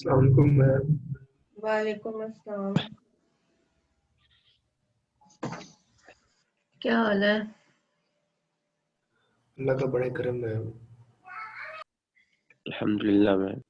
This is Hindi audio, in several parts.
अस्सलाम वालेकुम मैम। वालेकुम अस्सलाम। क्या हाल है? अल्लाह का बड़ा करम है। अल्हम्दुलिल्लाह मैम।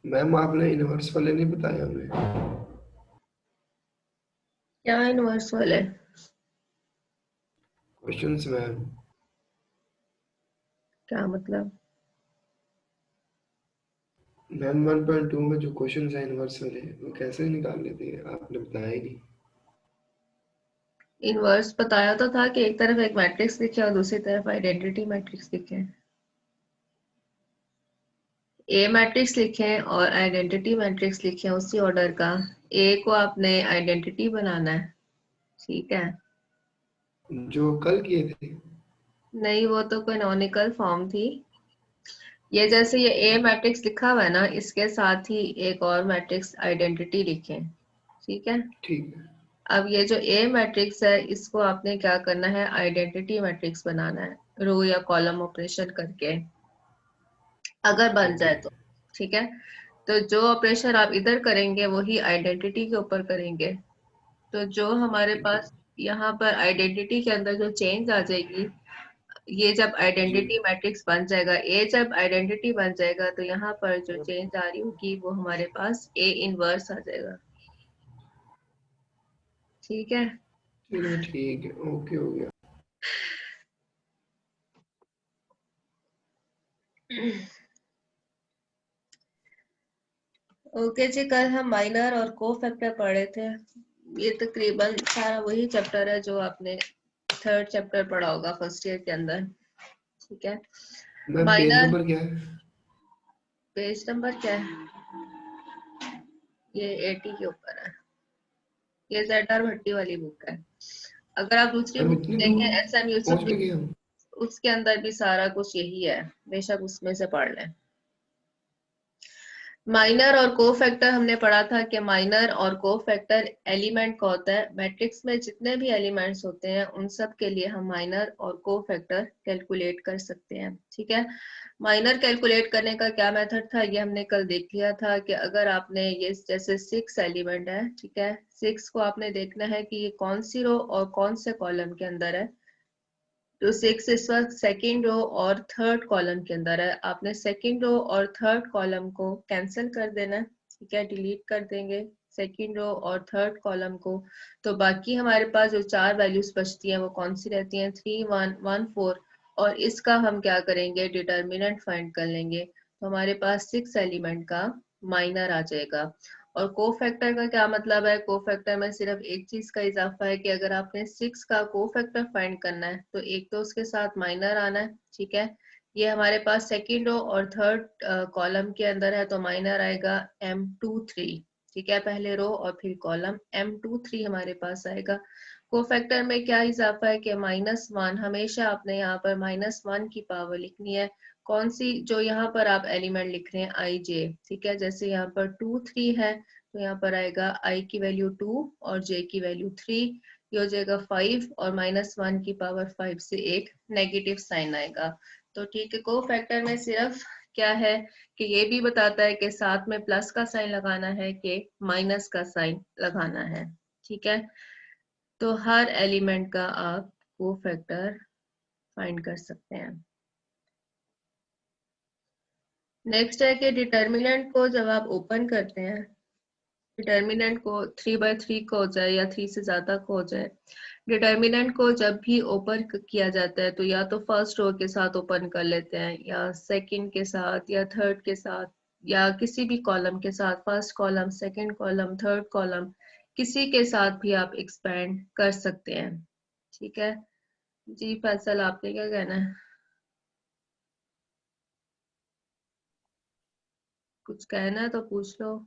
मैम आपने यूनिवर्स वाले नहीं बताया हमें। क्या यूनिवर्सल है? Questions ma'am. क्या मतलब? मैम 1.2 में जो क्वेश्चंस है यूनिवर्स वाले वो कैसे निकाल लेते हैं, आपने बताया ही नहीं। इनवर्स बताया तो था कि एक तरफ एक मैट्रिक्स लिखे और दूसरी तरफ आइडेंटिटी मैट्रिक्स लिखे। ए मैट्रिक्स लिखे और आइडेंटिटी मैट्रिक्स लिखे उसी ऑर्डर का। ए को आपने आइडेंटिटी बनाना है, ठीक है? जो कल किए थे। नहीं, वो तो कैनोनिकल फॉर्म थी। ये जैसे ये ए मैट्रिक्स लिखा हुआ है ना, इसके साथ ही एक और मैट्रिक्स आइडेंटिटी लिखे, ठीक है? ठीक है। अब ये जो ए मैट्रिक्स है इसको आपने क्या करना है, आइडेंटिटी मैट्रिक्स बनाना है रो या कॉलम ऑपरेशन करके, अगर बन ओके। जाए तो। ठीक है, तो जो ऑपरेशन आप इधर करेंगे वही आइडेंटिटी के ऊपर करेंगे। तो जो हमारे ठीक है। पास यहाँ पर आइडेंटिटी के अंदर जो चेंज आ जाएगी, ये जब जी। आइडेंटिटी मैट्रिक्स बन जाएगा, ए जब आइडेंटिटी बन जाएगा तो यहाँ पर जो चेंज आ रही होगी वो हमारे पास ए इनवर्स आ जाएगा। ठीक है। चलिए ठीक है, ओके हो गया। ओके जी, कल हम माइनर और को फैक्टर पढ़े थे। ये तकरीबन सारा वही चैप्टर है जो आपने थर्ड चैप्टर पढ़ा होगा फर्स्ट ईयर के अंदर। ठीक है। मैम पेज माइनर नंबर क्या है? पेज नंबर क्या है? ये 80 के ऊपर है। ये ZR भट्टी वाली बुक है। अगर आप दूसरी मैम बुक इतनी देखें, दूर SM यूसुफ पहुंच की भी गए बुक, हम। उसके अंदर भी सारा कुछ यही है, बेशक उसमें से पढ़ लें। माइनर और को फैक्टर हमने पढ़ा था कि माइनर और को फैक्टर एलिमेंट का होता है। मैट्रिक्स में जितने भी एलिमेंट्स होते हैं उन सब के लिए हम माइनर और को फैक्टर कैलकुलेट कर सकते हैं। ठीक है। माइनर कैलकुलेट करने का क्या मेथड था ये हमने कल देख लिया था कि अगर आपने ये जैसे 6 एलिमेंट है, ठीक है, 6 को आपने देखना है कि ये कौन सी रो और कौन से कॉलम के अंदर है। तो 6 इस वक्त सेकेंड रो और थर्ड कॉलम के अंदर है। आपने सेकेंड रो और थर्ड कॉलम को कैंसिल कर देना, ठीक है, डिलीट कर देंगे सेकेंड रो और थर्ड कॉलम को। तो बाकी हमारे पास जो 4 वैल्यूज बचती हैं वो कौन सी रहती हैं, 3 1 1 4। और इसका हम क्या करेंगे, डिटर्मिनेंट फाइंड कर लेंगे। तो हमारे पास 6 एलिमेंट का माइनर आ जाएगा। और को फैक्टर का क्या मतलब है, को फैक्टर में सिर्फ एक चीज का इजाफा है कि अगर आपने 6 का को फैक्टर फाइंड करना है तो एक तो उसके साथ माइनर आना है। ठीक है। ये हमारे पास सेकेंड रो और थर्ड कॉलम के अंदर है तो माइनर आएगा M23। ठीक है, पहले रो और फिर कॉलम M23 हमारे पास आएगा। को फैक्टर में क्या इजाफा है कि -1, हमेशा आपने यहाँ पर -1 की पावर लिखनी है। कौन सी, जो यहाँ पर आप एलिमेंट लिख रहे हैं IJ, ठीक है, जैसे यहाँ पर 2 3 है तो यहाँ पर आएगा I की वैल्यू 2 और J की वैल्यू 3। ये हो जाएगा 5 और -1 की पावर 5 से एक नेगेटिव साइन आएगा। तो ठीक है, को फैक्टर में सिर्फ क्या है कि ये भी बताता है कि साथ में प्लस का साइन लगाना है कि माइनस का साइन लगाना है। ठीक है। तो हर एलिमेंट का आप को फैक्टर फाइंड कर सकते हैं। नेक्स्ट है कि डिटर्मिनेंट को जब आप ओपन करते हैं डिटर्मिनेंट को 3/3 को हो जाए या 3 से ज्यादा को हो जाए, डिटर्मिनेंट को जब भी ओपन किया जाता है तो या तो फर्स्ट रो के साथ ओपन कर लेते हैं या सेकंड के साथ या थर्ड के साथ या किसी भी कॉलम के साथ, first column, second column, third column, किसी के साथ भी आप एक्सपेंड कर सकते हैं। ठीक है जी, फैसल आपने क्या कहना है? कुछ कहना है तो पूछ लो।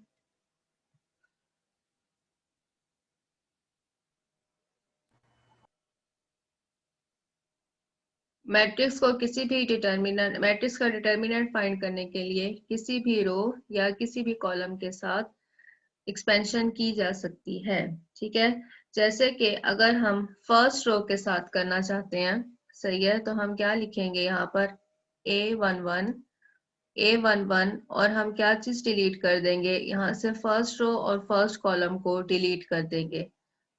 मैट्रिक्स को किसी भी डिटर्मिनेंट, मैट्रिक्स का डिटर्मिनेंट फाइंड करने के लिए किसी भी रो या किसी भी कॉलम के साथ एक्सपेंशन की जा सकती है। ठीक है, जैसे कि अगर हम फर्स्ट रो के साथ करना चाहते हैं, सही है, तो हम क्या लिखेंगे यहाँ पर A11 A11 और हम क्या चीज डिलीट कर देंगे यहाँ से, फर्स्ट रो और फर्स्ट कॉलम को डिलीट कर देंगे।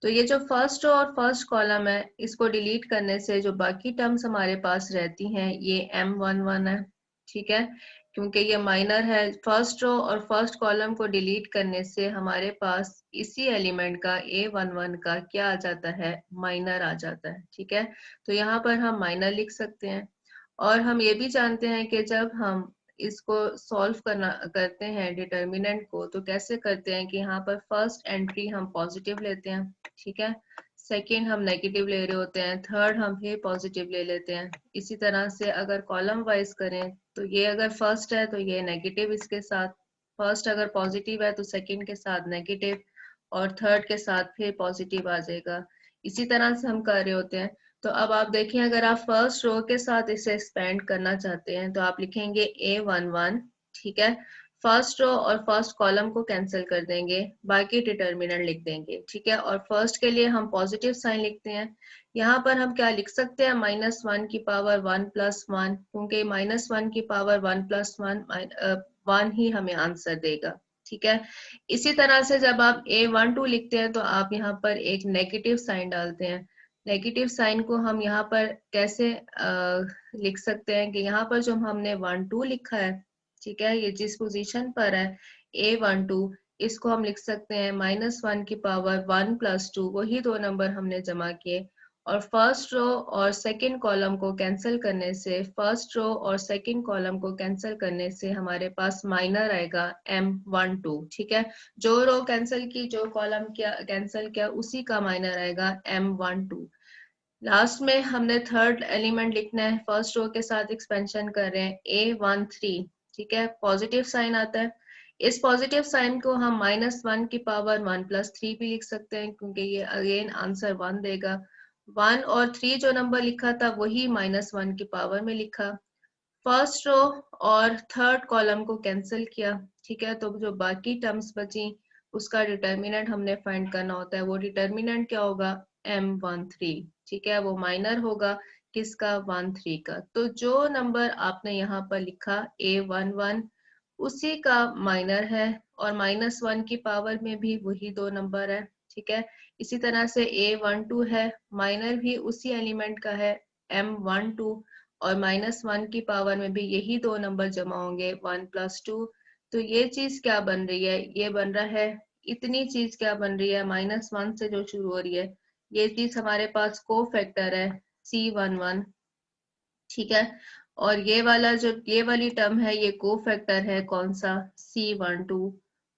तो ये जो फर्स्ट रो और फर्स्ट कॉलम है, इसको डिलीट करने से जो बाकी टर्म्स हमारे पास रहती हैं ये M11 है। ठीक है, क्योंकि ये माइनर है, फर्स्ट रो और फर्स्ट कॉलम को डिलीट करने से हमारे पास इसी एलिमेंट का A11 का क्या आ जाता है, माइनर आ जाता है। ठीक है, तो यहाँ पर हम माइनर लिख सकते हैं। और हम ये भी जानते हैं कि जब हम इसको सॉल्व करते हैं डिटर्मिनेंट को, तो कैसे करते हैं कि यहाँ पर फर्स्ट एंट्री हम पॉजिटिव लेते हैं, ठीक है, सेकंड हम नेगेटिव ले रहे होते हैं, थर्ड हम फिर पॉजिटिव ले लेते हैं। इसी तरह से अगर कॉलम वाइज करें तो ये अगर फर्स्ट है तो ये नेगेटिव इसके साथ, फर्स्ट अगर पॉजिटिव है तो सेकंड के साथ नेगेटिव और थर्ड के साथ फिर पॉजिटिव आ जाएगा। इसी तरह से हम कर रहे होते हैं। तो अब आप देखें, अगर आप फर्स्ट रो के साथ इसे एक्सपेंड करना चाहते हैं तो आप लिखेंगे A11, ठीक है, फर्स्ट रो और फर्स्ट कॉलम को कैंसिल कर देंगे, बाकी डिटर्मिनेंट लिख देंगे। ठीक है, और फर्स्ट के लिए हम पॉजिटिव साइन लिखते हैं। यहाँ पर हम क्या लिख सकते हैं, -1 की पावर 1 + 1, क्योंकि -1 की पावर 1 + 1 ही हमें आंसर देगा। ठीक है, इसी तरह से जब आप A12 लिखते हैं तो आप यहाँ पर एक नेगेटिव साइन डालते हैं। नेगेटिव साइन को हम यहाँ पर कैसे लिख सकते हैं कि यहाँ पर जो हमने 12 लिखा है, ठीक है, ये जिस पोजीशन पर है A12, इसको हम लिख सकते हैं -1 की पावर 1 + 2, वही दो नंबर हमने जमा किए। और फर्स्ट रो और सेकंड कॉलम को कैंसिल करने से, फर्स्ट रो और सेकंड कॉलम को कैंसिल करने से हमारे पास माइनर आएगा M12। ठीक है, जो रो कैंसिल की, जो कॉलम क्या कैंसिल किया, उसी का माइनर आएगा M12। लास्ट में हमने थर्ड एलिमेंट लिखना है, फर्स्ट रो के साथ एक्सपेंशन कर रहे हैं A13। ठीक है, पॉजिटिव साइन आता है। इस पॉजिटिव साइन को हम -1 की पावर 1 + 3 भी लिख सकते हैं, क्योंकि ये अगेन आंसर 1 देगा। 1 और 3 जो नंबर लिखा था वही -1 की पावर में लिखा। फर्स्ट रो और थर्ड कॉलम को कैंसिल किया। ठीक है, तो जो बाकी टर्म्स बची उसका डिटर्मिनेंट हमने फाइंड करना होता है। वो डिटर्मिनेंट क्या होगा, M13। ठीक है, वो माइनर होगा किसका, 13 का। तो जो नंबर आपने यहाँ पर लिखा A11, उसी का माइनर है, और -1 की पावर में भी वही दो नंबर है। ठीक है, इसी तरह से A12 है, माइनर भी उसी एलिमेंट का है M12, और -1 की पावर में भी यही दो नंबर जमा होंगे 1 + 2। तो ये चीज क्या बन रही है, ये बन रहा है, इतनी चीज क्या बन रही है, -1 से जो शुरू हो रही है, ये चीज हमारे पास को फैक्टर है C11। ठीक है, और ये वाला जो ये वाली टर्म है ये को फैक्टर है कौन सा, C12,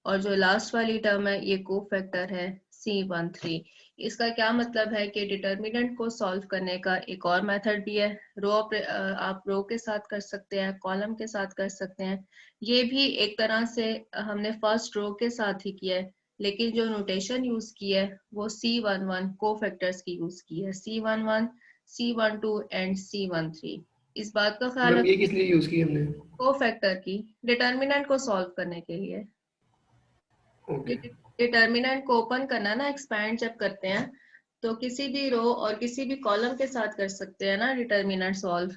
और जो लास्ट वाली टर्म है ये को फैक्टर है C13। इसका क्या मतलब है कि डिटर्मिनेंट को सॉल्व करने का एक और मेथड भी है। आप रो के साथ कर सकते हैं, कॉलम के साथ कर सकते हैं। ये भी एक तरह से हमने फर्स्ट रो के साथ ही किया है, लेकिन जो नोटेशन यूज की है वो C11 को फैक्टर्स की यूज की है, C11, C12 एंड C13। इस बात का ख्याल मैम ये रखें, किस लिए यूज की हमने? को फैक्टर की, डिटर्मिनेंट को सॉल्व करने के लिए। ओके। डिटर्मिनेंट को ओपन करना ना, एक्सपैंड जब करते हैं तो किसी भी रो और किसी भी कॉलम के साथ कर सकते हैं ना डिटर्मिनेंट सॉल्व।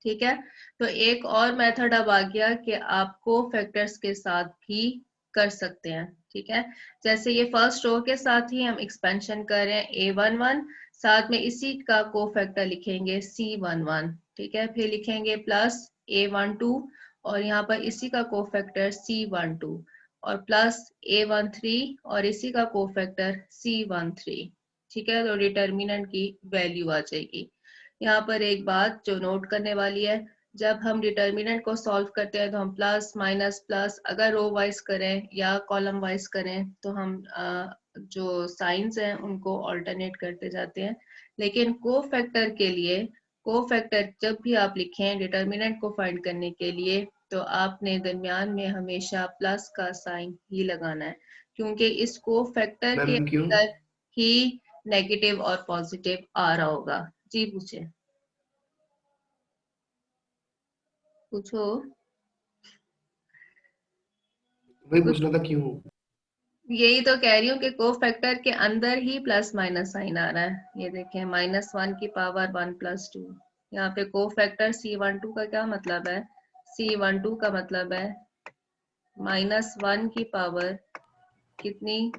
ठीक है, तो एक और मेथड अब आ गया कि आप को फैक्टर्स के साथ भी कर सकते हैं। ठीक है, जैसे ये फर्स्ट रो के साथ ही हम एक्सपेंशन कर रहे हैं A11, साथ में इसी का को फैक्टर लिखेंगे C11। ठीक है, फिर लिखेंगे प्लस A12 और यहाँ पर इसी का को फैक्टर C12। और प्लस A13 और इसी का कोफैक्टर C13। ठीक है, तो डिटर्मिनेंट की वैल्यू आ जाएगी। यहाँ पर एक बात जो नोट करने वाली है, जब हम डिटर्मिनेंट को सॉल्व करते हैं तो हम प्लस माइनस प्लस अगर रो वाइज करें या कॉलम वाइज करें तो हम जो साइंस हैं उनको ऑल्टरनेट करते जाते हैं। लेकिन कोफैक्टर के लिए, कोफैक्टर जब भी आप लिखें डिटर्मिनेंट को फाइंड करने के लिए, तो आपने दरमियान में हमेशा प्लस का साइन ही लगाना है, क्योंकि इस कोफैक्टर के मैम क्यों? अंदर ही नेगेटिव और पॉजिटिव आ रहा होगा। जी पूछे, पूछो वही कुछ। पूछना था क्यों। यही तो कह रही हूँ कि कोफैक्टर के अंदर ही प्लस माइनस साइन आ रहा है। ये देखें, -1 की पावर 1+2। यहाँ पे कोफैक्टर C12 का क्या मतलब है? C12 का मतलब है -1 की पावर कितनी,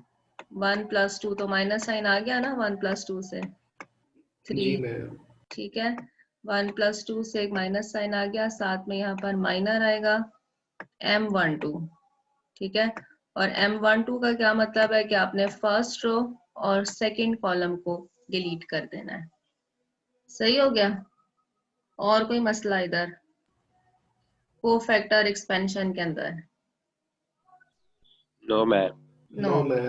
1+2, तो माइनस साइन आ गया ना 1+2 से, 3। जी मैम। ठीक है, 1+2 से एक माइनस साइन आ गया, साथ में यहाँ पर माइनर आएगा M12। ठीक है, और M12 का क्या मतलब है कि आपने फर्स्ट रो और सेकंड कॉलम को डिलीट कर देना है। सही हो गया? और कोई मसला इधर कोफैक्टर एक्सपेंशन के अंदर? No ma'am. No. No ma'am.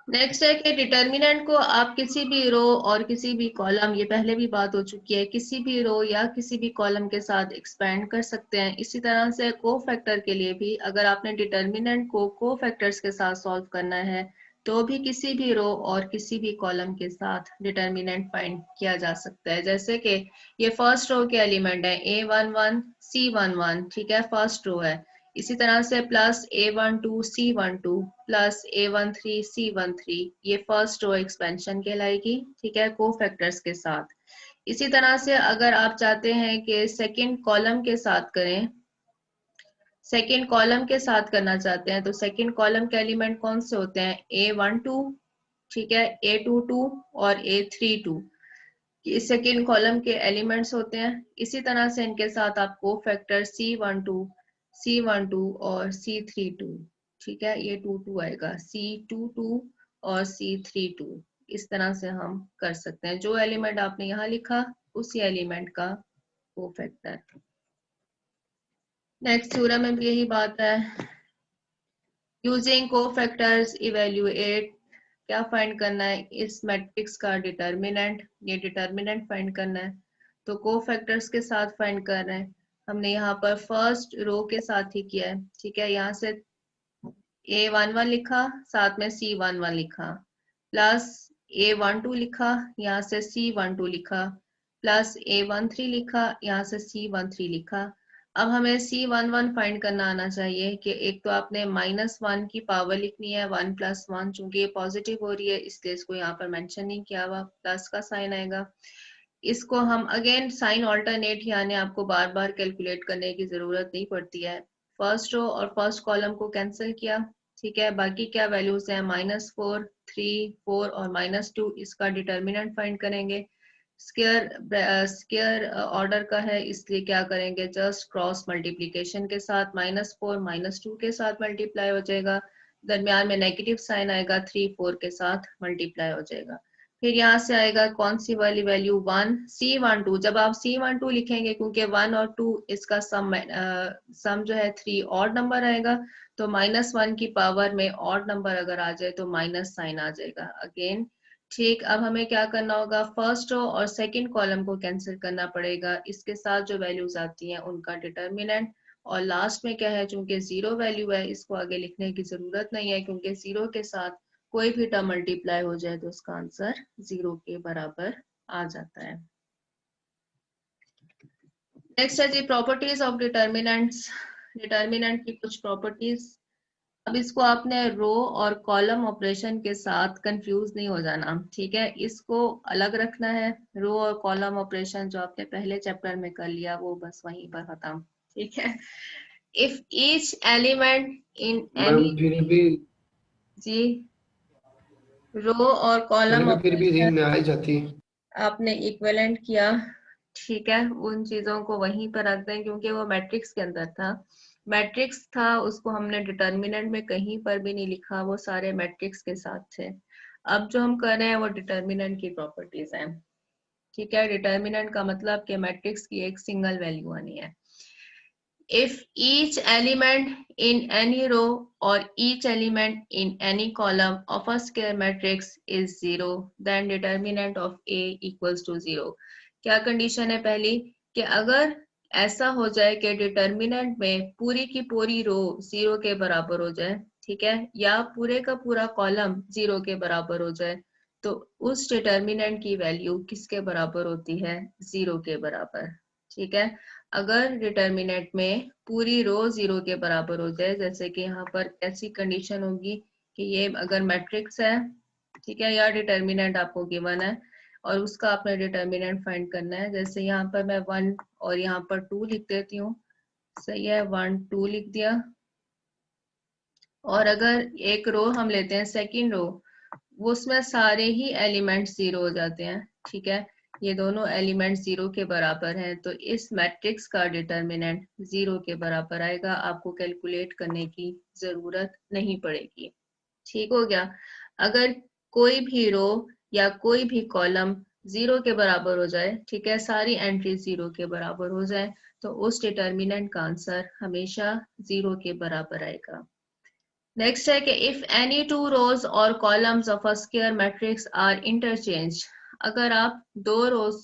Next है कि डिटर्मिनेंट को आप किसी भी रो और किसी भी कॉलम, ये पहले भी बात हो चुकी है, किसी भी रो या किसी भी कॉलम के साथ एक्सपेंड कर सकते हैं। इसी तरह से कोफैक्टर के लिए भी अगर आपने डिटर्मिनेंट को कोफैक्टर्स के साथ सॉल्व करना है तो भी किसी भी रो और किसी भी कॉलम के साथ डिटर्मिनेंट फाइंड किया जा सकता है। जैसे कि ये फर्स्ट रो के एलिमेंट है A11 C11, ठीक है, फर्स्ट रो है। इसी तरह से plus A12 C12 plus A13 C13, ये फर्स्ट रो एक्सपेंशन कहलाएगी। ठीक है, कोफैक्टर्स के साथ। इसी तरह से अगर आप चाहते हैं कि सेकंड कॉलम के साथ करें, सेकंड कॉलम के साथ करना चाहते हैं, तो सेकंड कॉलम के एलिमेंट कौन से होते हैं? A12, ठीक है, A22 और A32, ये सेकेंड कॉलम के एलिमेंट्स होते हैं। इसी तरह से इनके साथ आप कोफैक्टर C12 C12 और C32, ठीक है, ये 22 आएगा, C22 और C32। इस तरह से हम कर सकते हैं, जो एलिमेंट आपने यहाँ लिखा उसी एलिमेंट का कोफैक्टर। नेक्स्ट थ्योरम में भी यही बात है। यूजिंग कोफैक्टर्स इवेल्युएट, क्या फाइंड करना है? इस मैट्रिक्स का डिटर्मिनेंट, ये डिटर्मिनेंट फाइंड करना है, तो कोफैक्टर्स के साथ फाइंड कर रहे हैं। हमने यहाँ पर फर्स्ट रो के साथ ही किया है। ठीक है, यहाँ से A11 लिखा, साथ में C11 लिखा, प्लस A12 लिखा, यहाँ से C12 लिखा, प्लस A13 लिखा, यहाँ से C13 लिखा। अब हमें C11 फाइंड करना आना चाहिए कि एक तो आपने -1 की पावर लिखनी है, 1+1, चूंकि ये पॉजिटिव हो रही है इसलिए इसको यहाँ पर मेंशन नहीं किया हुआ, प्लस का साइन आएगा। इसको हम अगेन साइन ऑल्टरनेट, यानी आपको बार बार कैलकुलेट करने की जरूरत नहीं पड़ती है। फर्स्ट रो और फर्स्ट कॉलम को कैंसिल किया, ठीक है, बाकी क्या वैल्यूज हैं? -4, 3, 4 और -2, इसका डिटर्मिनेंट फाइंड करेंगे। स्केयर ऑर्डर का है इसलिए क्या करेंगे, जस्ट क्रॉस मल्टीप्लीकेशन के साथ -4 -2 के साथ मल्टीप्लाई हो जाएगा, दरमियान में नेगेटिव साइन आएगा, 3 4 के साथ मल्टीप्लाई हो जाएगा। फिर यहाँ से आएगा कौन सी वाली वैल्यू, 1 C12। जब आप C12 लिखेंगे, क्योंकि 1 और 2 इसका सम जो है 3 ऑड नंबर आएगा, तो -1 की पावर में ऑड नंबर अगर आ जाए तो माइनस साइन आ जाएगा अगेन। ठीक, अब हमें क्या करना होगा, फर्स्ट रो और सेकंड कॉलम को कैंसिल करना पड़ेगा, इसके साथ जो वैल्यूज आती हैं उनका डिटर्मिनेंट, और लास्ट में क्या है, चूंकि जीरो वैल्यू है इसको आगे लिखने की जरूरत नहीं है, क्योंकि जीरो के साथ कोई भी टर्म मल्टीप्लाई हो जाए तो उसका आंसर 0 के बराबर आ जाता है। नेक्स्ट है जी प्रॉपर्टीज ऑफ डिटर्मिनेंट्स, डिटर्मिनेंट की कुछ प्रॉपर्टीज। अब इसको आपने रो और कॉलम ऑपरेशन के साथ कंफ्यूज नहीं हो जाना, ठीक है, इसको अलग रखना है। रो और कॉलम ऑपरेशन जो आपने पहले चैप्टर में कर लिया वो बस वहीं पर खत्म, ठीक है। If each element in ma'am any, फिर भी, जी, रो और मैंने कॉलम कहा फिर भी रील ऑपरेशन में आ ही जाती है। आपने इक्विवेलेंट किया, ठीक है, उन चीजों को वहीं पर रख दें क्योंकि वो मैट्रिक्स के अंदर था। मैट्रिक्स था, उसको हमने डिटर्मिनेंट में कहीं पर भी नहीं लिखा, वो सारे मैट्रिक्स के साथ थे। अब जो हम कर रहे हैं वो डिटर्मिनेंट की प्रॉपर्टीज हैं। ठीक है, डिटर्मिनेंट का मतलब कि मैट्रिक्स की एक सिंगल वैल्यू आनी है। If each element in any row or each element in any column of a square matrix is zero, then determinant of A equals to zero. क्या कंडीशन है पहली कि अगर ऐसा हो जाए कि डिटर्मिनेंट में पूरी की पूरी रो जीरो के बराबर हो जाए, ठीक है, या पूरे का पूरा कॉलम जीरो के बराबर हो जाए, तो उस डिटर्मिनेंट की वैल्यू किसके बराबर होती है? जीरो के बराबर। ठीक है, अगर डिटर्मिनेंट में पूरी रो जीरो के बराबर हो जाए, जैसे कि यहाँ पर ऐसी कंडीशन होगी कि ये अगर मैट्रिक्स है, ठीक है, या डिटर्मिनेंट आपको गिवन है और उसका आपने डिटर्मिनेंट फाइंड करना है। जैसे यहाँ पर मैं 1 और यहाँ पर 2 लिख देती हूँ, सही है, 1 2 लिख दिया। और अगर एक रो हम लेते हैं, सेकंड रो, उसमें सारे ही एलिमेंट जीरो हो जाते हैं। ठीक है, ये दोनों एलिमेंट जीरो के बराबर हैं, तो इस मैट्रिक्स का डिटर्मिनेंट जीरो के बराबर आएगा, आपको कैलकुलेट करने की जरूरत नहीं पड़ेगी। ठीक हो गया। अगर कोई भी रो या कोई भी कॉलम जीरो के बराबर हो जाए, ठीक है, सारी एंट्री जीरो के बराबर हो जाए, तो उस डिटर्मिनेंट का आंसर हमेशा जीरो के बराबर आएगा। नेक्स्ट है कि इफ एनी टू रोज और columns of a square matrix are interchange, अगर आप दो रोज,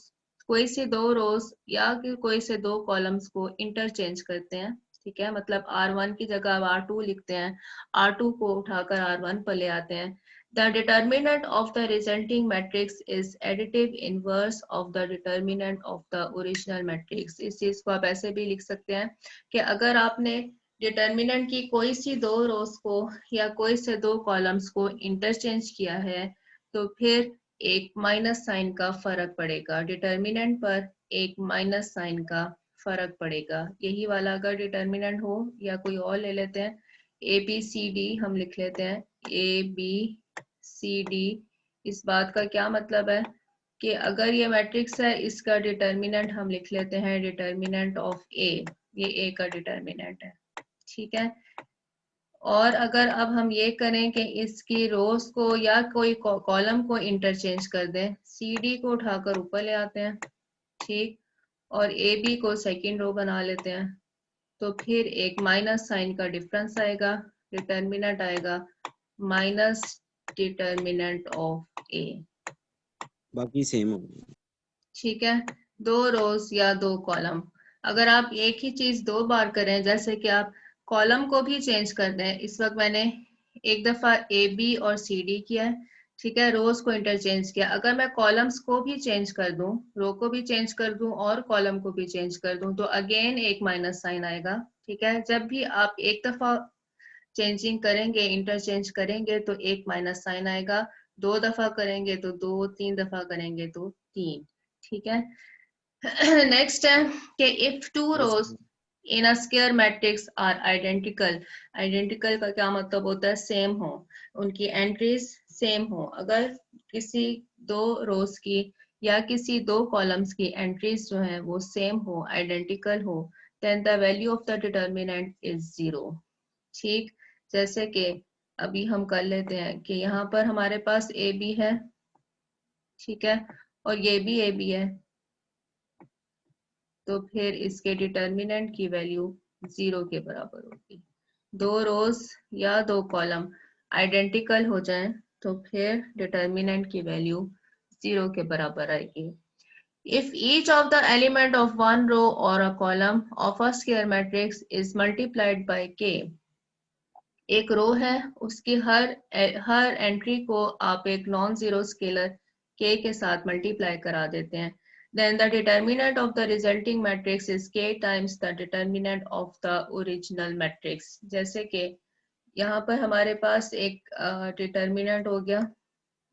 कोई से दो रोज या कोई से दो कॉलम्स को इंटरचेंज करते हैं, ठीक है, मतलब R1 की जगह आप R2 लिखते हैं, R2 को उठाकर R1 पर ले आते हैं, the determinant of the resulting matrix is additive inverse of the determinant of the original matrix. इस चीज को आप ऐसे भी लिख सकते हैं कि अगर आपने डिटर्मिनेंट की कोई सी दो रोज को या कोई से दो कॉलम्स को इंटरचेंज किया है, तो फिर एक माइनस साइन का फर्क पड़ेगा, डिटर्मिनेंट पर एक माइनस साइन का फर्क पड़ेगा। यही वाला अगर डिटर्मिनेंट हो, या कोई और ले लेते हैं, ए बी सी डी हम लिख लेते हैं, ए बी सी डी। इस बात का क्या मतलब है कि अगर ये मैट्रिक्स है, इसका डिटर्मिनेंट हम लिख लेते हैं डिटर्मिनेंट ऑफ ए, ये ए का डिटर्मिनेंट है। ठीक है, और अगर अब हम ये करें कि इसकी रोज को या कोई कॉलम को इंटरचेंज कर दें, सी डी को उठाकर ऊपर ले आते हैं, ठीक, और ए बी को सेकंड रो बना लेते हैं, तो फिर एक माइनस साइन का डिफरेंस आएगा, डिटर्मिनेंट आएगा माइनस डिटर्मिनेंट ऑफ ए। बाकी सेम हो। ठीक है, दो रोज या दो कॉलम, अगर आप एक ही चीज दो बार करें, जैसे कि आप कॉलम को भी चेंज कर दें, इस वक्त मैंने एक दफा ए बी और सी डी किया है, ठीक है, रोज को इंटरचेंज किया, अगर मैं कॉलम्स को भी चेंज कर दूं, रो को भी चेंज कर दूं और कॉलम को भी चेंज कर दूं, तो अगेन एक माइनस साइन आएगा। ठीक है, जब भी आप एक दफा चेंजिंग करेंगे, इंटरचेंज करेंगे, तो एक माइनस साइन आएगा, दो दफा करेंगे तो दो, तीन दफा करेंगे तो तीन। ठीक है, नेक्स्ट है कि if two rows in a square matrix are identical, identical का क्या मतलब होता है? सेम हो, उनकी एंट्रीज सेम हो। अगर किसी दो रोज की या किसी दो कॉलम्स की एंट्रीज जो है वो सेम हो, आइडेंटिकल हो, then the value of the determinant is zero. ठीक, जैसे कि अभी हम कर लेते हैं कि यहाँ पर हमारे पास ए बी है, ठीक है, और ये भी ए बी है, तो फिर इसके डिटर्मिनेंट की वैल्यू जीरो के बराबर होगी। दो रोज या दो कॉलम आइडेंटिकल हो जाएं, तो फिर डिटर्मिनेंट की वैल्यू जीरो के बराबर आएगी। If each of the element of one row or a column of a square matrix is multiplied by k, एक रो है, उसकी हर एंट्री को आप एक नॉन जीरो स्केलर k के साथ मल्टीप्लाई करा देते हैं, then the determinant of the resulting matrix is k times the determinant of the original matrix। जैसे कि यहाँ पर हमारे पास एक डिटर्मिनेंट हो गया,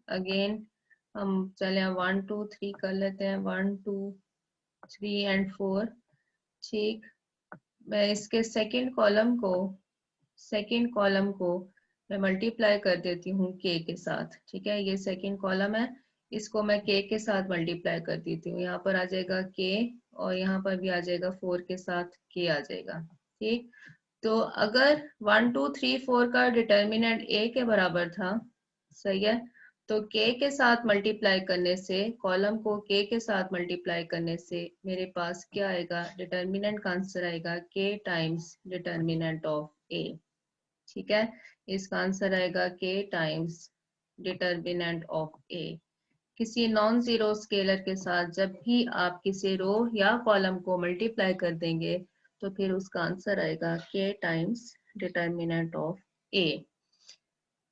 अगेन हम चले 1 2 3 कर लेते हैं, 1 2 3 एंड 4। ठीक, मैं इसके सेकंड कॉलम को मैं मल्टीप्लाई कर देती हूँ k के साथ। ठीक है, ये सेकंड कॉलम है, इसको मैं k के साथ मल्टीप्लाई कर देती हूँ, यहाँ पर आ जाएगा k और यहाँ पर भी आ जाएगा 4 के साथ k आ जाएगा। ठीक, तो अगर 1 2 3 4 का डिटर्मिनेंट a के बराबर था, सही है, तो k के साथ मल्टीप्लाई करने से, कॉलम को k के साथ मल्टीप्लाई करने से मेरे पास क्या आएगा, डिटर्मिनेंट का आंसर आएगा k times determinant of a। ठीक है, इसका आंसर आएगा k times determinant of a। किसी नॉन जीरो स्केलर के साथ जब भी आप किसी रो या कॉलम को मल्टीप्लाई कर देंगे तो फिर उसका आंसर आएगा k times determinant of a।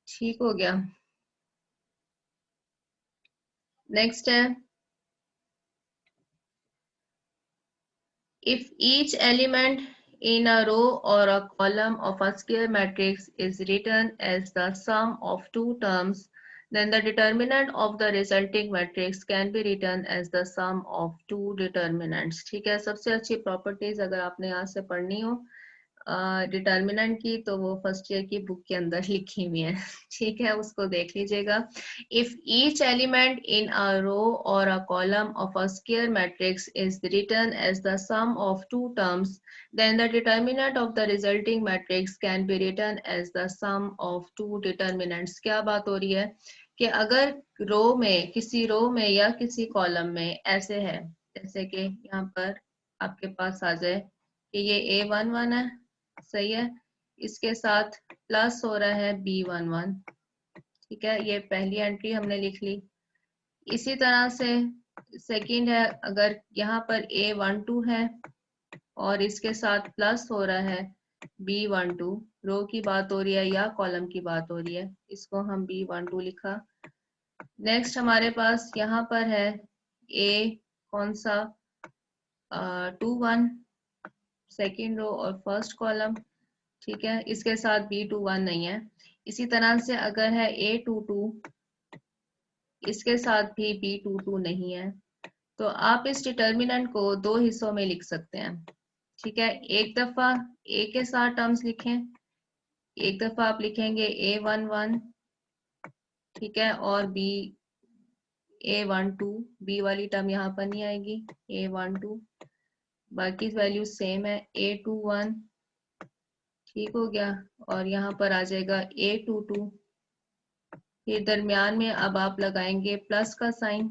ठीक हो गया। नेक्स्ट है, if each element in a row or a column of a square matrix is written as the sum of two terms, then the determinant of the resulting matrix can be written as the sum of two determinants। ठीक है, सबसे अच्छी प्रॉपर्टीज अगर आपने यहाँ से पढ़नी हो डिटर्मिनेंट की तो वो फर्स्ट ईयर की बुक के अंदर लिखी हुई है। ठीक है, उसको देख लीजिएगा। If each element in a row और a column of a square matrix is written as the sum of two terms, then the determinant of the resulting matrix can be written as the sum of two determinants. क्या बात हो रही है कि अगर रो में, किसी रो में या किसी कॉलम में ऐसे है, जैसे कि यहाँ पर आपके पास आ जाए कि ये A11 है, सही है, इसके साथ प्लस हो रहा है B11। ठीक है, ये पहली एंट्री हमने लिख ली। इसी तरह से सेकंड है, अगर यहाँ पर A12 है और इसके साथ प्लस हो रहा है B12, रो की बात हो रही है या कॉलम की बात हो रही है, इसको हम B12 लिखा। नेक्स्ट हमारे पास यहाँ पर है A कौन सा 21, सेकेंड रो और फर्स्ट कॉलम। ठीक है, इसके साथ B21 नहीं है। इसी तरह से अगर है A22, इसके साथ भी B22 नहीं है। तो आप इस डिटर्मिनेंट को दो हिस्सों में लिख सकते हैं। ठीक है, एक दफा A के साथ टर्म्स लिखें, एक दफा आप लिखेंगे A11, ठीक है, और A12, B वाली टर्म यहाँ पर नहीं आएगी, A12, बाकी वैल्यू सेम है, A21, ठीक हो गया, और यहाँ पर आ जाएगा A22। फिर दरमियान में अब आप लगाएंगे प्लस का साइन।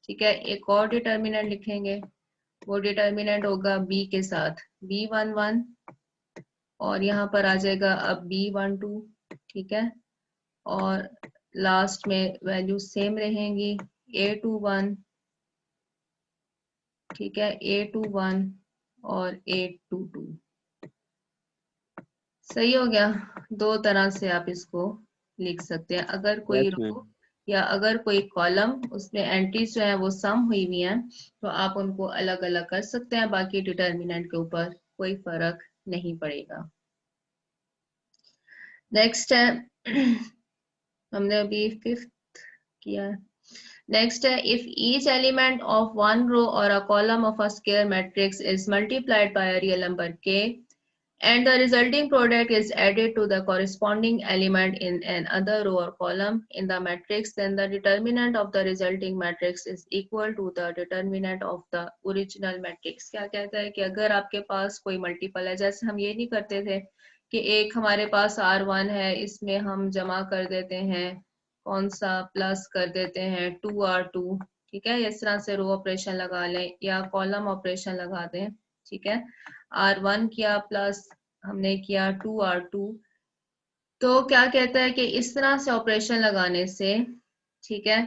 ठीक है, एक और डिटर्मिनेंट लिखेंगे, वो डिटर्मिनेंट होगा B के साथ B11, और यहाँ पर आ जाएगा अब B12। ठीक है, और लास्ट में वैल्यू सेम रहेंगी A21, ठीक है, A21 और A22। सही हो गया, दो तरह से आप इसको लिख सकते हैं। अगर कोई यस मैम। रो या अगर कोई कॉलम, उसमें एंट्रीज जो है वो सम हुई हुई हैं, तो आप उनको अलग अलग कर सकते हैं, बाकी डिटर्मिनेंट के ऊपर कोई फर्क नहीं पड़ेगा। नेक्स्ट है हमने अभी फिफ्थ किया। नेक्स्ट है, if each element of one row और a column of a square matrix is multiplied by a real number k and the resulting product is added to the corresponding element in another row or column in the matrix, then the determinant of the resulting matrix is equal to the determinant of the original matrix। क्या कहता है कि अगर आपके पास कोई मल्टीपल है, जैसे हम ये नहीं करते थे कि एक हमारे पास R1 है, इसमें हम जमा कर देते हैं कौन सा, प्लस कर देते हैं 2R2, ठीक है, इस तरह से रो ऑपरेशन लगा लें या कॉलम ऑपरेशन लगा दें। ठीक है, R1 किया प्लस हमने किया 2R2, तो क्या कहता है कि इस तरह से ऑपरेशन लगाने से, ठीक है,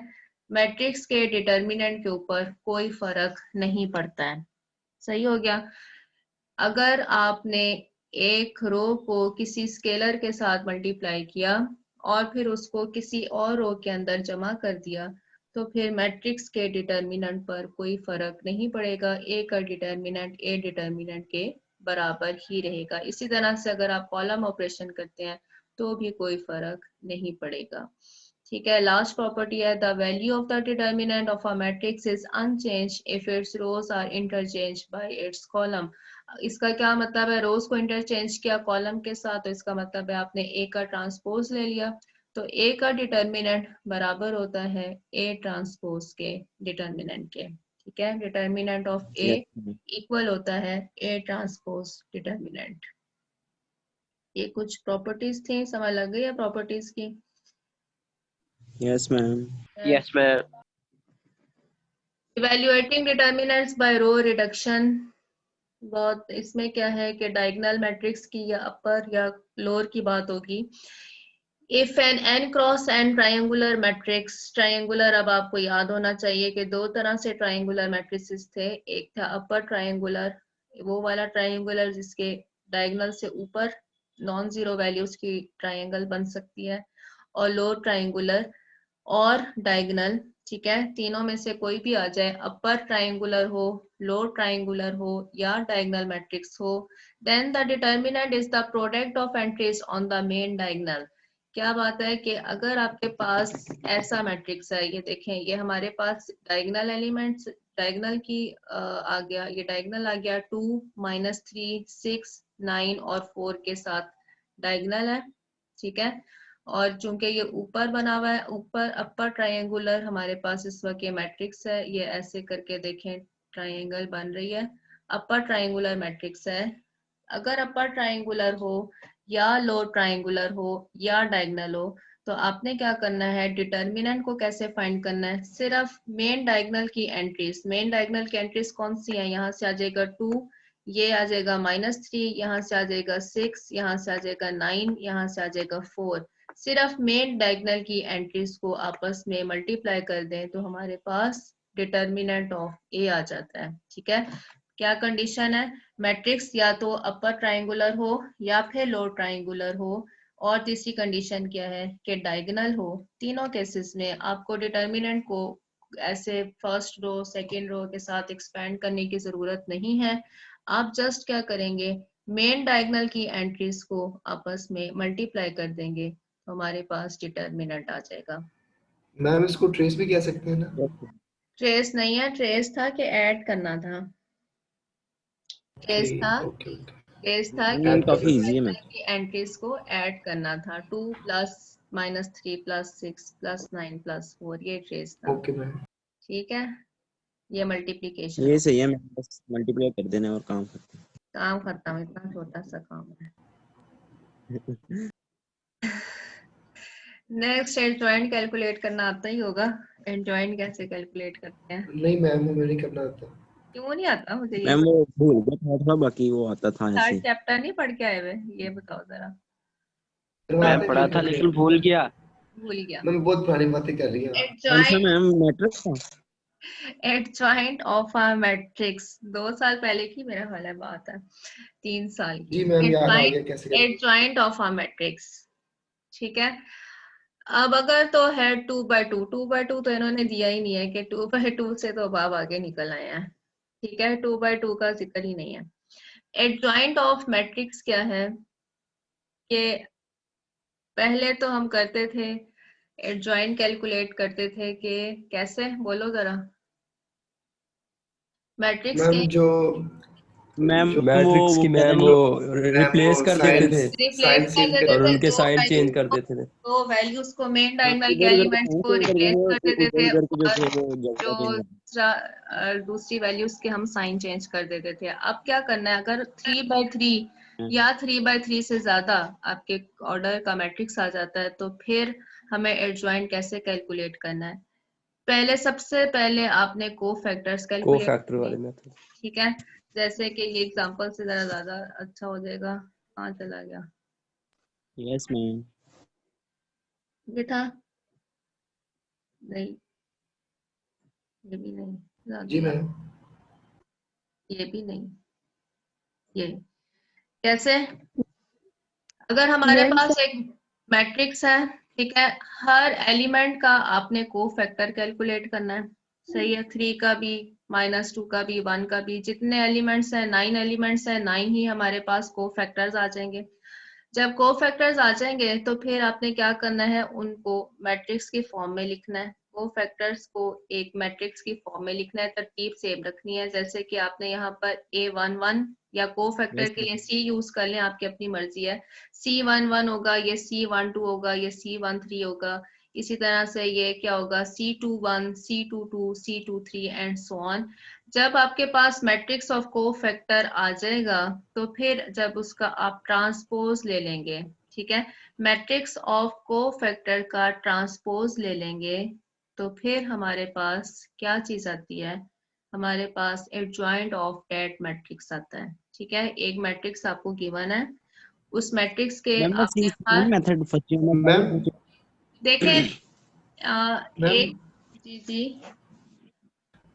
मैट्रिक्स के डिटर्मिनेंट के ऊपर कोई फर्क नहीं पड़ता है। सही हो गया। अगर आपने एक रो को किसी स्केलर के साथ मल्टीप्लाई किया और फिर उसको किसी और रो के अंदर जमा कर दिया, तो फिर मैट्रिक्स के डिटर्मिनेंट पर कोई फर्क नहीं पड़ेगा, ए का डिटर्मिनेंट ए डिटर्मिनेंट के बराबर ही रहेगा। इसी तरह से अगर आप कॉलम ऑपरेशन करते हैं तो भी कोई फर्क नहीं पड़ेगा। ठीक है, लास्ट प्रॉपर्टी है, the value of the determinant of a matrix is unchanged if its rows are interchange by its column. इसका क्या मतलब है, रोज को इंटरचेंज किया कॉलम के साथ, तो इसका मतलब है आपने ए का ट्रांसपोज ले लिया, तो ए का डिटर्मिनेंट बराबर होता है ए ट्रांसपोज के डिटर्मिनेंट के, ठीक है। Determinant of A yes ma'am. Equal होता है ए ट्रांसपोज डिटर्मिनेंट। ये कुछ प्रॉपर्टीज थी, समझ लग गई है प्रॉपर्टीज की? Yes ma'am. Yes ma'am. Evaluating determinants by row reduction, बहुत इसमें क्या है कि डायगोनल मैट्रिक्स की या अपर या लोअर की बात होगी। If an n cross n triangular matrix, triangular अब आपको याद होना चाहिए कि दो तरह से ट्रायंगुलर मैट्रिसेस थे। एक था अपर ट्रायंगुलर, वो वाला ट्रायंगुलर जिसके डायगोनल से ऊपर नॉन जीरो वैल्यूज की ट्रायंगल बन सकती है, और लोअर ट्रायंगुलर और डायगोनल, ठीक है। तीनों में से कोई भी आ जाए, अपर ट्रायंगुलर हो, लोअर ट्रायंगुलर हो या डायगोनल मैट्रिक्स हो, then the determinant is the product of entries on the main diagonal. क्या बात है कि अगर आपके पास ऐसा मैट्रिक्स है, ये देखें, ये हमारे पास डायगोनल एलिमेंट्स, डायगोनल की आ गया, ये डायगोनल आ गया 2, -3, 6, 9 और 4 के साथ डायगोनल है, ठीक है। और चूंकि ये ऊपर बना हुआ है, ऊपर अपर ट्रायंगुलर हमारे पास इस वक्त ये मैट्रिक्स है, ये ऐसे करके देखें ट्रायंगल बन रही है, अपर ट्रायंगुलर मैट्रिक्स है। अगर अपर ट्रायंगुलर हो या लोअर ट्रायंगुलर हो या डायगोनल हो, तो आपने क्या करना है, डिटर्मिनेंट को कैसे फाइंड करना है, सिर्फ मेन डायगोनल की एंट्रीज, मेन डायगोनल की एंट्रीज कौन सी है, यहाँ से आ जाएगा 2, ये आ जाएगा -3, यहाँ से आ जाएगा 6, यहाँ से आ जाएगा 9, यहाँ से आ जाएगा 4। सिर्फ मेन डायगोनल की एंट्रीज को आपस में मल्टीप्लाई कर दें तो हमारे पास डिटर्मिनेंट ऑफ ए आ जाता है, ठीक है। क्या कंडीशन है, मैट्रिक्स या तो अपर ट्रायंगुलर हो या फिर लोअर ट्रायंगुलर हो, और तीसरी कंडीशन क्या है कि डायगोनल हो। तीनों केसेस में आपको डिटर्मिनेंट को ऐसे फर्स्ट रो सेकंड रो के साथ एक्सपेंड करने की जरूरत नहीं है। आप जस्ट क्या करेंगे, मेन डायगोनल की एंट्रीज को आपस में मल्टीप्लाई कर देंगे तो हमारे पास डिटर्मिनेंट आ जाएगा। मैम इसको ट्रेस भी कह सकते हैं ना? ट्रेस नहीं है, ट्रेस था कि ऐड करना था, ट्रेस था, ओके ओके। ट्रेस था कि मैम ऐड काफी करना इजी है मैम। की एंट्रीज को ऐड करना था, 2 + -3 + 6 + 9 + 4, ये ट्रेस था, ओके मैम। ठीक है। ये मल्टीप्लिकेशन ये हो, सही है मैम, बस मल्टीप्लाई कर देना और काम खत्म। काम खत्म, इतना छोटा सा काम है। नेक्स्ट एडजॉइंट कैलकुलेट करना आता ही होगा, एडजॉइंट कैसे कैलकुलेट करते हैं? नहीं मैम, हमें नहीं करना आता। क्यों नहीं आता? मुझे ये मैम वो भूल गया था, बाकी वो आता था ऐसे थर्ड ही। चैप्टर नहीं पढ़ के आए हुए, ये बताओ जरा। 3 मैं करवाते पढ़ा नहीं था करते। लेकिन भूल गया। भूल गया। मैम बहुत पुरानी बातें कर रही हैं आप। कौन सा एडजॉइंट, मैम, मैट्रिक्स था? एडजॉइंट ऑफ अ मैट्रिक्स 2 साल पहले की मेरा ख्याल है बात है, 3 साल की। जी मैम, याद आ एडजॉइंट, गया कैसे करते हैं। एडजॉइंट ऑफ अ मैट्रिक्स, ठीक है। अब अगर तो है 2/2, 2/2 तो इन्होंने दिया ही नहीं है कि 2/2 से तो अब आगे निकल आए हैं, ठीक है, 2/2 का जिक्र ही नहीं है। एडजॉइंट ऑफ मैट्रिक्स क्या है कि पहले तो हम करते थे, एडजॉइंट कैलकुलेट करते थे कि कैसे, बोलो जरा, मैट्रिक्स के मैम जो मैम जो मैट्रिक्स वो की पता मैम नहीं। वो मैम रिप्लेस वो कर देते साइंस थे रिप्लेस साइंस कर चेंज देते और करते थे, उनके दो साइड चेंज वैल्यूज कर को, देते थे। दो वैल्यूज को, मेन हाँ, डायगोनल के इधर उधर एलिमेंट्स को को चेंज रिप्लेस करके कर देते इधर थे, उधर की और जैसे वो जगह जो चेंज दूसरी वैल्यूज के हम साइन चेंज कर देते थे। अब क्या करना है, अगर 3/3 या 3/3 से ज्यादा आपके ऑर्डर का मैट्रिक्स आ जाता है तो फिर हमें एडजॉइंट कैसे कैलकुलेट करना है। पहले, सबसे पहले आपने कोफैक्टर्स को कैलकुलेट फैक्टर करने, वाले मेथड। ठीक है। जैसे कि ये एग्जांपल से जरा ज्यादा अच्छा हो जाएगा। कहाँ चला गया यस मैम। ये था? नहीं, ये भी नहीं, ला जी दिया, मैम। ये भी नहीं। ये कैसे, अगर हमारे पास एक मैट्रिक्स है, ठीक है, हर एलिमेंट का आपने कोफैक्टर कैलकुलेट करना है, सही है। 3 का भी, -2 का भी, 1 का भी, जितने एलिमेंट्स हैं, 9 एलिमेंट्स हैं, 9 ही हमारे पास कोफैक्टर्स आ जाएंगे। जब कोफैक्टर्स आ जाएंगे तो फिर आपने क्या करना है, उनको मैट्रिक्स की फॉर्म में लिखना है। कोफैक्टर्स को एक मैट्रिक्स की फॉर्म में लिखना है, तरतीब सेम रखनी है। जैसे कि आपने यहाँ पर A11 या कोफैक्टर Yes, के लिए C यूज कर लें, आपकी अपनी मर्जी है। C11 होगा, ये C12 होगा, ये C13 होगा। इसी तरह से ये क्या होगा, C21, C22, C23 and so on. जब आपके पास मैट्रिक्स ऑफ कोफैक्टर आ जाएगा तो फिर जब उसका आप ट्रांसपोज ले लेंगे, ठीक है, मैट्रिक्स ऑफ कोफैक्टर का ट्रांसपोज ले लेंगे तो फिर हमारे पास क्या चीज आती है, हमारे पास एडजॉइंट ऑफ दैट मैट्रिक्स आता है। ठीक है, एक मैट्रिक्स आपको गिवन है, उस मैट्रिक्स के मैम बस आपने ये हर मेथड फर्स्ट में मैम देखें मैम एक जी जी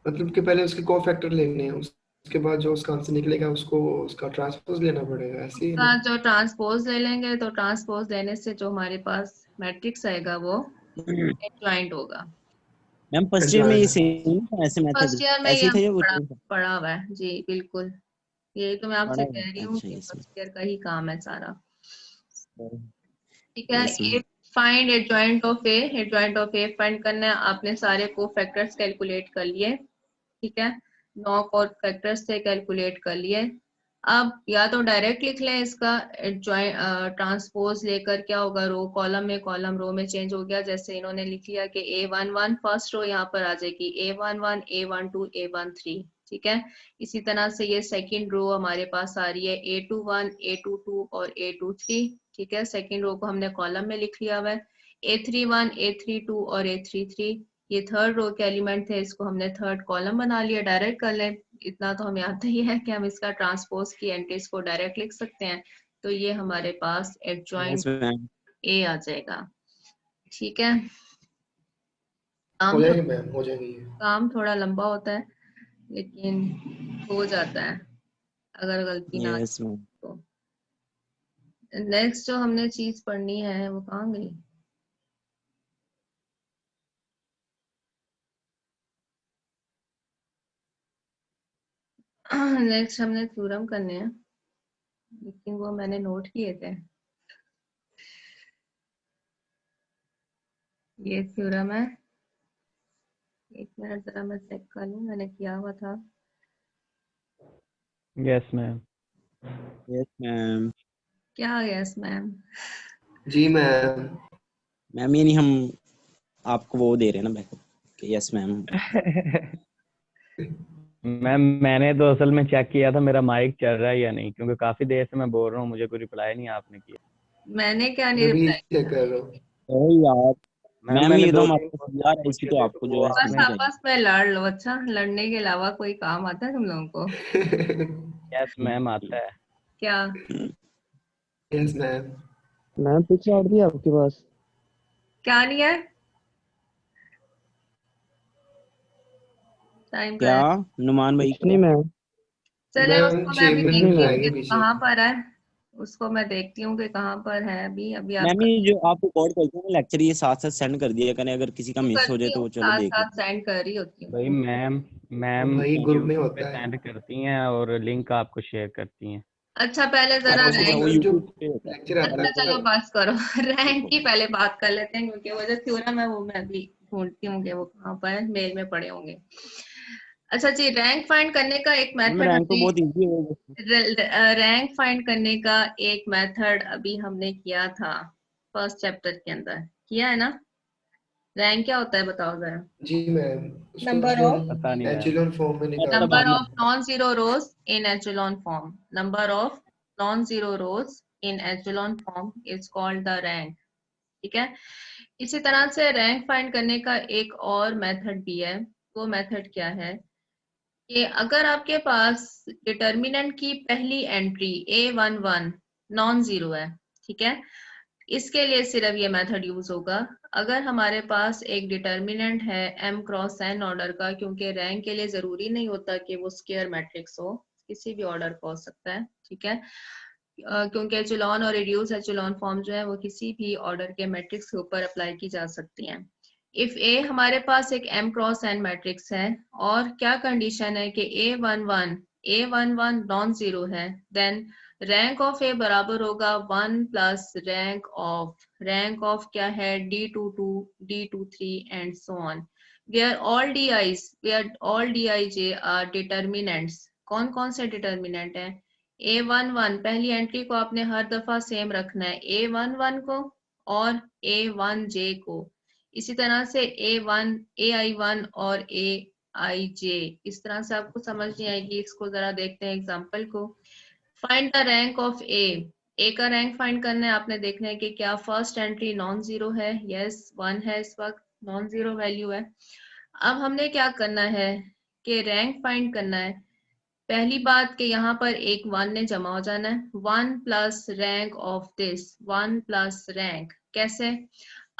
मतलब कि पहले उसके कोफैक्टर लेने हैं, उसके बाद जो उसका आंसर निकलेगा उसको उसका ट्रांसपोज लेना पड़ेगा, ऐसे ही है उसका ना? जो ट्रांसपोज ले लेंगे तो ट्रांसपोज लेने से जो हमारे पास मैट्रिक्स आएगा वो एडजॉइंट होगा। मैम फर्स्ट ईयर में ये एडजॉइंट। सेम था ऐसे मेथड, फर्स्ट ईयर में ये ऐसे ही था हमने या वो पढ़ा चेंज था? पढ़ा हुआ है जी, बिल्कुल यही तो मैं पढ़ा आपसे हुआ कह रही है, हूँ अच्छा कि यस फर्स्ट ईयर का ही काम है सारा। मैम, ठीक है, यस ये ma'am. Find adjoint of A, adjoint of A find करना है। आपने सारे कोफैक्टर्स कैलकुलेट कर लिए, ठीक है, 9 कोफैक्टर्स से कैलकुलेट कर लिए। अब या तो डायरेक्ट लिख लें इसका ट्रांसपोज लेकर, क्या होगा, रो कॉलम में, कॉलम रो में चेंज हो गया। जैसे इन्होंने लिख लिया कि A11 फर्स्ट रो यहाँ पर आ जाएगी, A11, A12, A13, ठीक है। इसी तरह से ये सेकंड रो हमारे पास आ रही है A21, A22 और A23, ठीक है, सेकंड रो को हमने कॉलम में लिख लिया हुआ है। A31, A32 और A33 ये थर्ड रो के एलिमेंट थे, इसको हमने थर्ड कॉलम बना लिया। डायरेक्ट कर लें, इतना तो हमें आता ही है कि हम इसका ट्रांसपोज की एंट्रीज को डायरेक्ट लिख सकते हैं। तो ये हमारे पास यस एडजॉइंट मैम। ए आ जाएगा। ठीक है, हो काम जाएगी मैम, हो जाएगी ये। काम थोड़ा लंबा होता है लेकिन हो जाता है अगर गलती ना यस मैम। तो। नेक्स्ट जो हमने चीज पढ़नी है वो कहाँ गई, नेक्स्ट हमने थ्योरम करने हैं, लेकिन वो मैंने नोट किए थे। ये थ्योरम है, एक मिनट जरा मैं चेक कर लूं, मैंने किया हुआ था। Yes ma'am. Yes ma'am. क्या यस मैम? जी मैम। मैम ये नहीं, हम आपको वो दे रहे हैं ना बैकअप कि यस मैम। मैम मैंने तो असल में चेक किया था मेरा माइक चल रहा है या नहीं, क्योंकि काफी देर से मैं बोल रहा हूँ, मुझे कोई रिप्लाई नहीं आपने किया। मैंने क्या नहीं मैं भी रिप्लाई चेक किया? कर रहा हूँ। अरे यार मैम मैम मैंने ये तो दो हमारे तीन पास क्वेश्चन यार है, इसकी पूछे तो थे तो आपको जो वो है बस आपने सुननी चाहिए। आपस में लड़ लो। अच्छा, लड़ने के अलावा कोई काम आता है तुम लोगों को? यस मैम आता है। क्या yes ma'am. Ma'am picks out भी आपके पास? क्या नहीं है? टाइम का क्या है, नुमान भाई नहीं मैम। चले मैम उसको मैं 6 भी मिनट देखती में हूँ आएंगे कि पीछे। कहाँ पर है। उसको मैं देखती हूँ कि कहाँ पर है। अभी अभी मैम आपका ये जो आप रिकॉर्ड करते हैं लेक्चर, ये साथ साथ सेंड कर दिया करें, अगर किसी का मिस हो जाए करती तो हूँ, वो चलो साथ देख साथ लेते सेंड कर रही होती भाई हूँ। मैम वो मैम भाई ग्रुप में यूट्यूब पे होता है। सेंड करती हैं और लिंक आपको शेयर करती हैं। अच्छा, पहले जरा अच्छा अच्छा रैंक, वो मैम, जो यूट्यूब पे होता है लेक्चर आता वाले अच्छा है चलो को। बस करो। रैंक की देखो पहले बात कर लेते हैं, क्योंकि वो जो थ्योरम है वो मैं अभी ढूंढती हूँ कि वो कहाँ पर है, मेल में पड़े होंगे। अच्छा जी, रैंक फाइंड करने का एक मैम मेथड रैंक तो अभी, बहुत इजी है। रैंक फाइंड करने का एक मेथड अभी हमने किया था फर्स्ट चैप्टर के अंदर, किया है ना? रैंक क्या होता है बताओ जरा। जी मैम। उसको नंबर उसने ऑफ पता नहीं मैम। एचेलॉन फॉर्म में निकाला number था। of non-zero rows in echelon form, number of non-zero rows in echelon form is called the rank। ठीक है, इसी तरह से रैंक फाइंड करने का एक और मेथड भी है। वो मेथड क्या है कि अगर आपके पास डिटर्मिनेंट की पहली एंट्री A11 नॉन जीरो है, ठीक है, इसके लिए सिर्फ ये मेथड यूज होगा। अगर हमारे पास एक डिटर्मिनेंट है m क्रॉस n ऑर्डर का, क्योंकि रैंक के लिए जरूरी नहीं होता कि वो स्क्वायर मैट्रिक्स हो, किसी भी ऑर्डर का हो सकता है, ठीक है, क्योंकि एचेलॉन और रिड्यूस एचेलॉन फॉर्म जो है वो किसी भी ऑर्डर के मैट्रिक्स के ऊपर अप्लाई की जा सकती हैं। इफ ए हमारे पास एक m क्रॉस n मैट्रिक्स है और क्या कंडीशन है कि A11 नॉन जीरो है, देन रैंक ऑफ ए बराबर होगा 1 प्लस रैंक ऑफ क्या है D22, D23 and so on. where all dij are determinants. कौन कौन से डिटर्मिनेंट है? A11 पहली एंट्री को आपने हर दफा सेम रखना है, A11 को और A1j को। इसी तरह से AI1 और AIJ, इस तरह से आपको समझ नहीं आएगी। इसको जरा देखते हैं एग्जांपल को। फाइंड द रैंक ऑफ ए का रैंक फाइंड करना है। आपने देखना है कि क्या फर्स्ट एंट्री नॉन जीरो है। यस 1 है, इस वक्त नॉन जीरो वैल्यू है। अब हमने क्या करना है कि रैंक फाइंड करना है। पहली बात कि यहाँ पर एक 1 ने जमा हो जाना है। 1 plus rank of this, 1 plus rank. कैसे?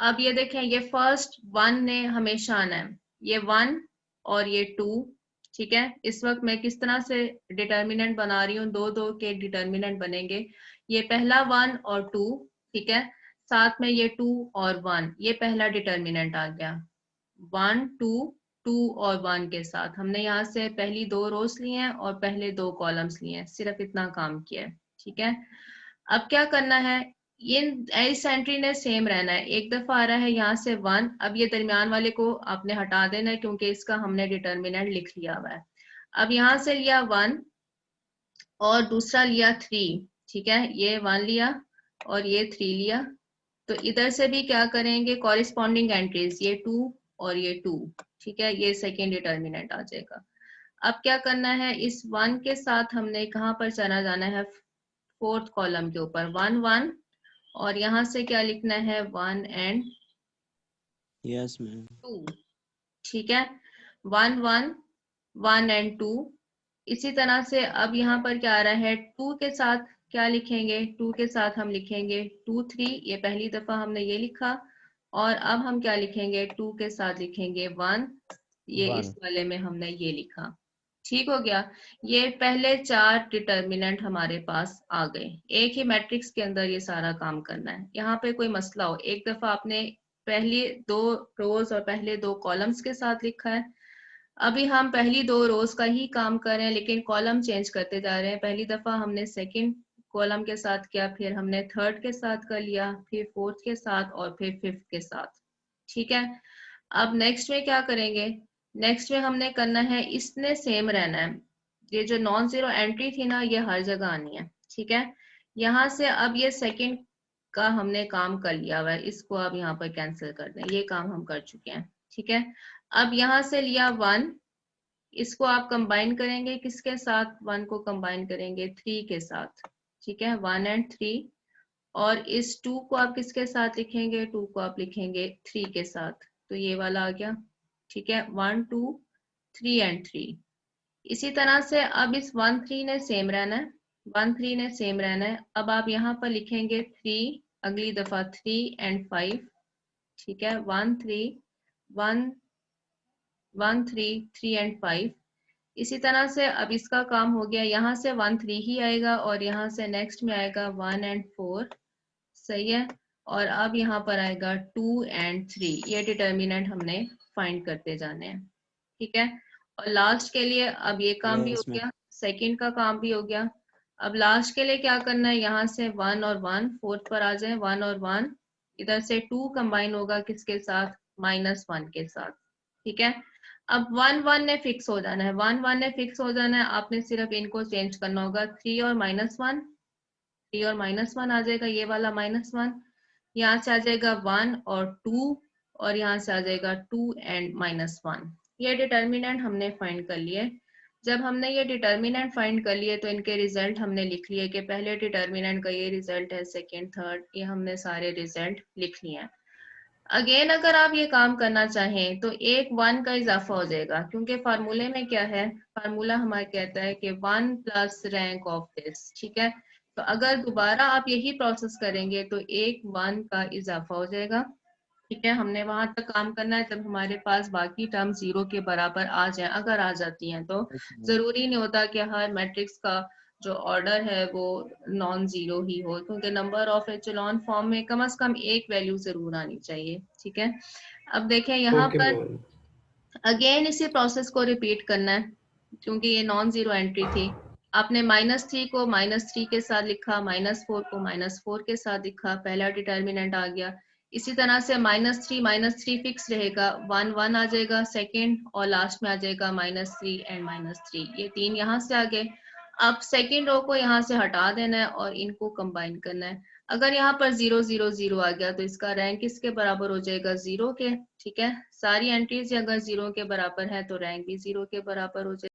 अब ये देखें, ये फर्स्ट 1 ने हमेशा आना है, ये 1 और ये 2। ठीक है, इस वक्त मैं किस तरह से डिटर्मिनेंट बना रही हूँ, दो दो के डिटर्मिनेंट बनेंगे। ये पहला 1 और 2, ठीक है, साथ में ये 2 और 1, ये पहला डिटर्मिनेंट आ गया। 1 2 2 और 1 के साथ हमने यहाँ से पहली दो रोज लिए हैं और पहले दो कॉलम्स लिए हैं, सिर्फ इतना काम किया है। ठीक है, अब क्या करना है, ये इस एंट्री ने सेम रहना है। एक दफा आ रहा है यहाँ से 1, अब ये दरमियान वाले को आपने हटा देना है क्योंकि इसका हमने डिटर्मिनेंट लिख लिया हुआ है। अब यहाँ से लिया 1 और दूसरा लिया 3, ठीक है, ये 1 लिया और ये 3 लिया। तो इधर से भी क्या करेंगे, कॉरिस्पॉन्डिंग एंट्रीज, ये 2 और ये 2, ठीक है, ये सेकेंड डिटर्मिनेंट आ जाएगा। अब क्या करना है, इस 1 के साथ हमने कहाँ पर चला जाना है, फोर्थ कॉलम के ऊपर 1 1, और यहाँ से क्या लिखना है 1 एंड यस मैम 2, ठीक है, 1 1 1 एंड 2। इसी तरह से अब यहाँ पर क्या आ रहा है, 2 के साथ क्या लिखेंगे, 2 के साथ हम लिखेंगे 2 3, ये पहली दफा हमने ये लिखा, और अब हम क्या लिखेंगे, 2 के साथ लिखेंगे 1, ये 1 इस वाले में हमने ये लिखा। ठीक हो गया, ये पहले 4 डिटर्मिनेंट हमारे पास आ गए। एक ही मैट्रिक्स के अंदर ये सारा काम करना है। यहाँ पे कोई मसला हो, एक दफा आपने पहली 2 रोज और पहले 2 कॉलम्स के साथ लिखा है, अभी हम पहली 2 रोज का ही काम कर रहे हैं लेकिन कॉलम चेंज करते जा रहे हैं। पहली दफा हमने सेकंड कॉलम के साथ किया, फिर हमने थर्ड के साथ कर लिया, फिर फोर्थ के साथ और फिर फिफ्थ के साथ। ठीक है, अब नेक्स्ट में क्या करेंगे, नेक्स्ट में हमने करना है, इसने सेम रहना है। ये जो नॉन जीरो एंट्री थी ना, ये हर जगह आनी है। ठीक है, यहाँ से अब ये सेकंड का हमने काम कर लिया हुआ है, इसको अब यहाँ पर कैंसिल कर दें, ये काम हम कर चुके हैं। ठीक है, अब यहाँ से लिया 1, इसको आप कंबाइन करेंगे किसके साथ, 1 को कंबाइन करेंगे 3 के साथ। ठीक है, 1 एंड 3, और इस 2 को आप किसके साथ लिखेंगे, 2 को आप लिखेंगे 3 के साथ, तो ये वाला आ गया। ठीक है, 1 2 3 एंड 3। इसी तरह से अब इस 1 3 ने सेम रहना है, 1 3 ने सेम रहना है। अब आप यहाँ पर लिखेंगे 3, अगली दफा 3 एंड 5। ठीक है, 1 3 1 1 3 3 एंड 5। इसी तरह से अब इसका काम हो गया, यहाँ से 1 3 ही आएगा और यहाँ से नेक्स्ट में आएगा 1 एंड 4। सही है, और अब यहाँ पर आएगा 2 एंड 3। ये डिटर्मिनेंट हमने फाइंड करते जाने हैं। ठीक है, और लास्ट के लिए अब ये काम भी हो यस मैम गया, सेकंड का काम भी हो गया। अब लास्ट के लिए क्या करना है, यहाँ से 1 और 1 फोर्थ पर आ जाए, 1 और 1, इधर से 2 कंबाइन होगा किसके साथ, -1 के साथ। ठीक है, अब 1 1 ने फिक्स हो जाना है, 1 1 ने फिक्स हो जाना है, आपने सिर्फ इनको चेंज करना होगा, 3 और -1, 3 और -1 आ जाएगा, ये वाला -1, यहाँ से आ जाएगा 1 और 2, और यहाँ से आ जाएगा 2 एंड -1। ये डिटर्मिनेंट हमने फाइंड कर लिए। जब हमने ये डिटर्मिनेंट फाइंड कर लिए तो इनके रिजल्ट हमने लिख लिए कि पहले डिटर्मिनेंट का ये रिजल्ट है, सेकंड थर्ड, ये हमने सारे रिजल्ट लिख लिए हैं। अगेन अगर आप ये काम करना चाहें तो एक 1 का इजाफा हो जाएगा, क्योंकि फार्मूले में क्या है, फार्मूला हमारा कहता है कि 1 प्लस रैंक ऑफ दिस। ठीक है, तो अगर दोबारा आप यही प्रोसेस करेंगे तो एक 1 का इजाफा हो जाएगा। ठीक है, हमने वहां तक काम करना है जब हमारे पास बाकी टर्म 0 के बराबर आ जाए। अगर आ जाती हैं तो जरूरी नहीं होता कि हर मैट्रिक्स का जो ऑर्डर है वो नॉन जीरो ही हो, क्योंकि नंबर ऑफ एचेलॉन फॉर्म में कम से कम एक वैल्यू जरूर आनी चाहिए। ठीक है, अब देखें यहाँ ओके पर मैम। अगेन इसी प्रोसेस को रिपीट करना है, क्योंकि ये नॉन जीरो एंट्री थी। आपने -3 को -3 के साथ लिखा, -4 को -4 के साथ लिखा, पहला डिटर्मिनेंट आ गया। इसी तरह से -3 फिक्स रहेगा, 1 1 आ जाएगा सेकंड, और लास्ट में आ जाएगा -3 एंड -3, ये 3 यहाँ से आ गए। अब सेकंड रो को यहाँ से हटा देना है और इनको कंबाइन करना है। अगर यहाँ पर 0 0 0 आ गया तो इसका रैंक किसके बराबर हो जाएगा, 0 के। ठीक है, सारी एंट्रीज अगर 0 के बराबर है तो रैंक भी 0 के बराबर हो जाएगा।